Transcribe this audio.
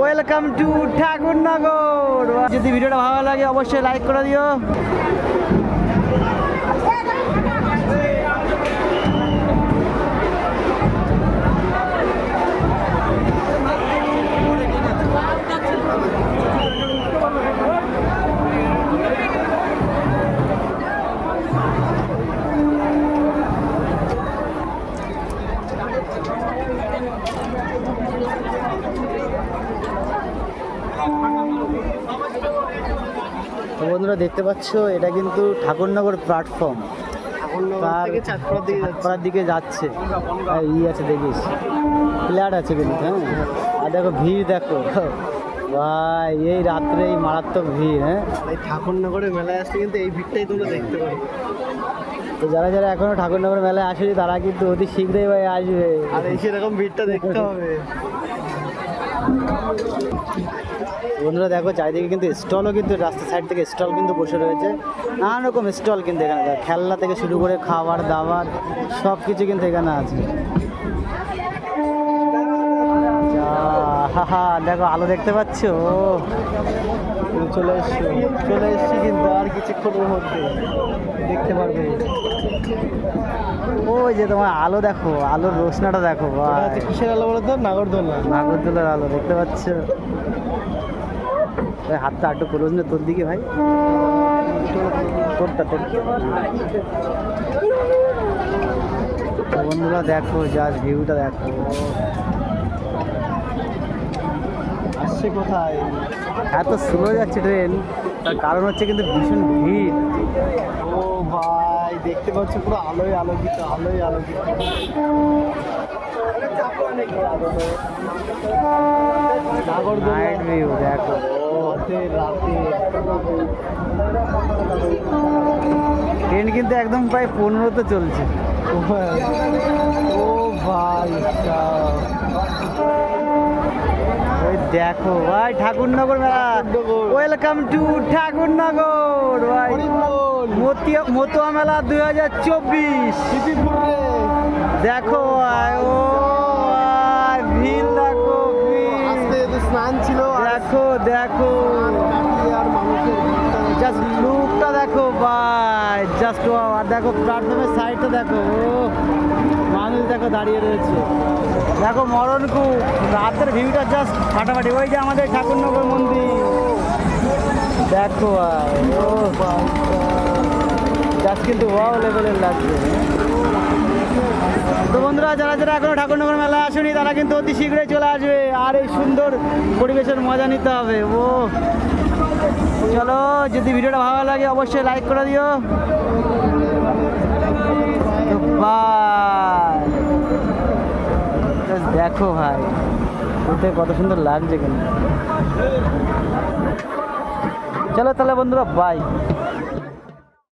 Welcome to Thakurnagar. যদি ভিডিওটা ভালো লাগে অবশ্যই লাইক করে দিও। তো বন্ধুরা দেখতে পাচ্ছ এটা কিন্তু ঠাকুরনগর প্ল্যাটফর্ম, চাঁদপাড়ার দিকে যাচ্ছে। ই আছে দেখিস, ফ্ল্যাট আছে কিন্তু। হ্যাঁ, আর দেখো ভিড় দেখো ভাই, এই রাত্রে এই মারাত্মক ভিড়। হ্যাঁ, এই ঠাকুরনগরের মেলায় আসলে কিন্তু এই ভিড়টাই তোমরা দেখতে পাবে। তো যারা যারা এখনো ঠাকুরনগর মেলায় আসেনি তারা কিন্তু অতি শীঘ্রই ভাই আসবে, আর এই সেরকম ভিড়টা দেখতে হবে। বন্ধুরা দেখো চারিদিকে কিন্তু স্টলও কিন্তু রাস্তার সাইড থেকে স্টল কিন্তু বসে রয়েছে, নানান রকম স্টল কিন্তু এখানে খেলনা থেকে শুরু করে খাবার দাবার সব কিছু কিন্তু এখানে আছে। হা দেখো আলো দেখতে পাচ্ছ, চলে এসছি কিন্তু আর কিছুক্ষণের মধ্যে দেখতে পারবে। ওই যে তোমার আলো দেখো, আলোর রোশনাটা দেখো ভাই। কিসের আলো বলো তো? নাগরদোলার আলো দেখতে পাচ্ছ। ভাই হাতটা আটটু করোস না তোর দিকে ভাই, তোরটা তোর। বন্ধুরা দেখো জাস্ট ভিউটা দেখো, আসছে কোথায়? এত স্লো যাচ্ছে ট্রেন, তার কারণ হচ্ছে কিন্তু ভীষণ ভিড়। ও ভাই দেখতে পাচ্ছ পুরো আলোয় আলোকিত। নাইট ভিউ দেখো, ট্রেন কিন্তু একদম প্রায় 15তে চলছে। ও ভাই ওই দেখো ভাই ঠাকুরনগর মেলা, ওয়েলকাম টু ঠাকুরনগর ভাই। মতুয়া মেলা 2024 দেখো ভাই। ও ভাই ভিড় দেখো, স্নান ছিল, দেখো আর মানুষের জাস্ট লুকটা দেখো ভাই, জাস্ট আর দেখো প্ল্যাটফর্মের সাইডটা দেখো, মানুষ দেখো দাঁড়িয়ে রয়েছে। দেখো মরণকূপ, রাতের ভিউটা জাস্ট ফাটাফাটি। ওই যে আমাদের ঠাকুরনগর মন্দির দেখো ভাই, ও জাস্ট কিন্তু ওয়াও লেভেলের লাগছে। তো বন্ধুরা যারা যারা এখনো ঠাকুরনগর মেলা আসেনি তারা কিন্তু অতি শীঘ্রই চলে আসবে, আর এই সুন্দর পরিবেশের মজা নিতে হবে। ও চলো, যদি ভিডিওটা ভালো লাগে অবশ্যই লাইক করে দিও। দেখো ভাই ওতে কত সুন্দর লাগছে কিন্তু। চলো তাহলে বন্ধুরা, বাই।